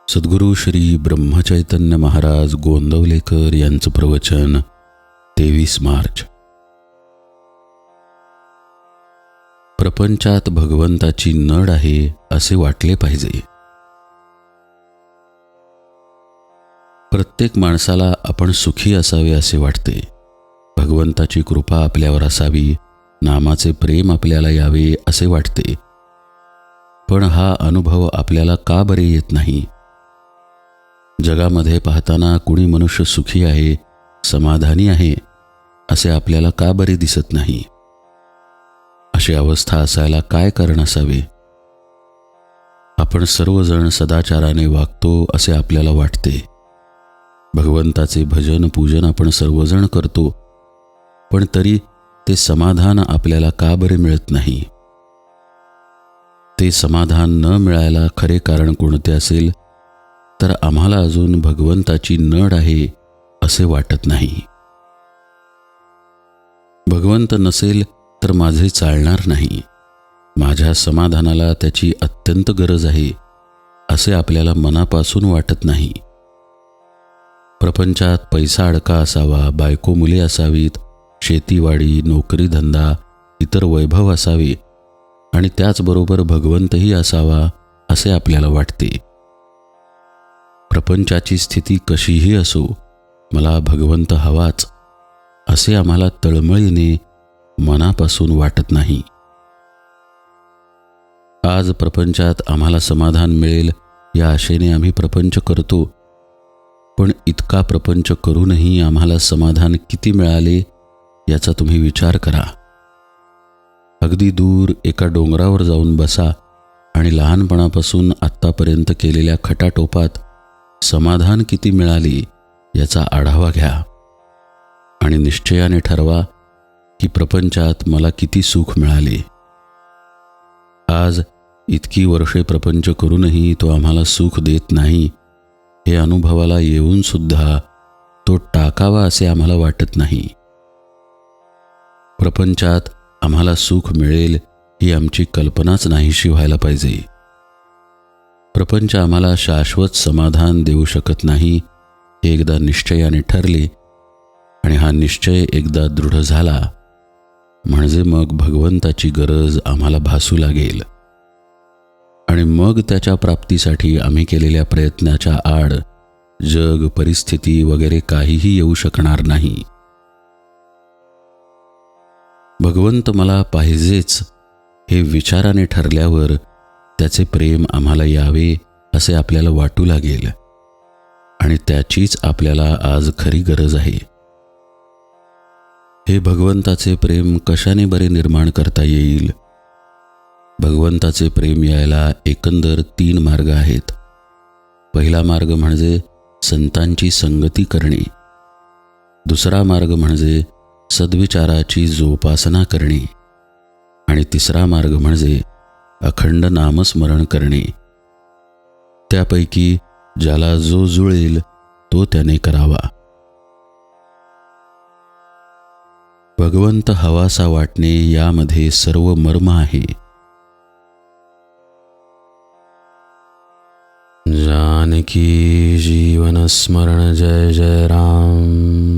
सद्गुरू श्री ब्रह्मचैतन्य महाराज गोंदवलेकर यांचं प्रवचन 23 मार्च. प्रपंचात भगवंताची नड आहे असे वाटले पाहिजे. प्रत्येक माणसाला आपण सुखी असावे असे वाटते. भगवंताची कृपा आपल्यावर असावी, नामाचे प्रेम आपल्याला यावे असे वाटते. पण हा अनुभव आपल्याला का बरे येत नाही? जगामध्ये पाहताना कुणी मनुष्य सुखी आहे, समाधानी आहे असे आपल्याला का बरे दिसत नाही? अशी अवस्था असायला काय कारण असावे? आपण सर्वजण सदाचाराने वागतो असे आपल्याला वाटते. भगवंताचे भजन पूजन आपण सर्वजण करतो, पण तरी ते समाधान आपल्याला का बरे मिळत नाही? ते समाधान न मिळायला खरे कारण कोणते असेल तर आम्हाला अजून भगवंताची नड आहे असे वाटत नाही. भगवंत नसेल तर माझे चालणार नाही, माझ्या समाधानाला त्याची अत्यंत गरज आहे असे आपल्याला मनापासून वाटत नाही. प्रपंचात पैसा अडका असावा, बायको मुले असावीत, शेतीवाडी नोकरी धंदा इतर वैभव असावे आणि त्याचबरोबर भगवंतही असावा असे आपल्याला वाटते. प्रपंचाची स्थिती कशीही असो, मला भगवंत हवाच असे आम्हाला तळमळीने मनापासून वाटत नाही. आज प्रपंचात आम्हाला समाधान मिळेल या आशेने आम्ही प्रपंच करतो, पण इतका प्रपंच करूनही आम्हाला समाधान किती मिळाले याचा तुम्ही विचार करा. अगदी दूर एका डोंगरावर जाऊन बसा आणि लहानपणापासून आत्तापर्यंत केलेल्या खटाटोपात समाधान किती मिळाले याचा आढावा घ्या आणि निश्चयाने ठरवा की प्रपंचात मला किती सुख मिळाले. आज इतकी वर्षे प्रपंच करूनही तो आम्हाला सुख देत नाही हे अनुभवाला येऊन सुद्धा तो टाकावा असे आम्हाला वाटत नाही. प्रपंचात आम्हाला सुख मिळेल ही आमची कल्पनाच नाहीशी व्हायला पाहिजे. प्रपंच आम्हाला शाश्वत समाधान देऊ शकत नाही हे एकदा निश्चयाने ठरले आणि हा निश्चय एकदा दृढ झाला म्हणजे मग भगवंताची गरज आम्हाला भासू लागेल आणि मग त्याच्या प्राप्तीसाठी आम्ही केलेल्या प्रयत्नाच्या आड जग, परिस्थिती वगैरे काहीही येऊ शकणार नाही. भगवंत मला पाहिजेच हे विचाराने ठरल्यावर त्याचे प्रेम आम्हाला यावे असे आपल्याला वाटू लागेल आणि त्याचीच आपल्याला आज खरी गरज आहे. हे भगवंताचे प्रेम कशाने बरे निर्माण करता येईल? भगवंताचे प्रेम यायला एकंदर 3 मार्ग आहेत. पहिला मार्ग म्हणजे संतांची संगती करणे, दुसरा मार्ग म्हणजे सद्विचाराची जोपासना करणे आणि तिसरा मार्ग म्हणजे अखंड नामस्मरण करणे. त्यापैकी ज्याला जो जुळेल तो त्याने करावा. भगवंत हवासा वाटणे यामध्ये सर्व मर्म आहे. जानकी जीवन स्मरण जय जय राम.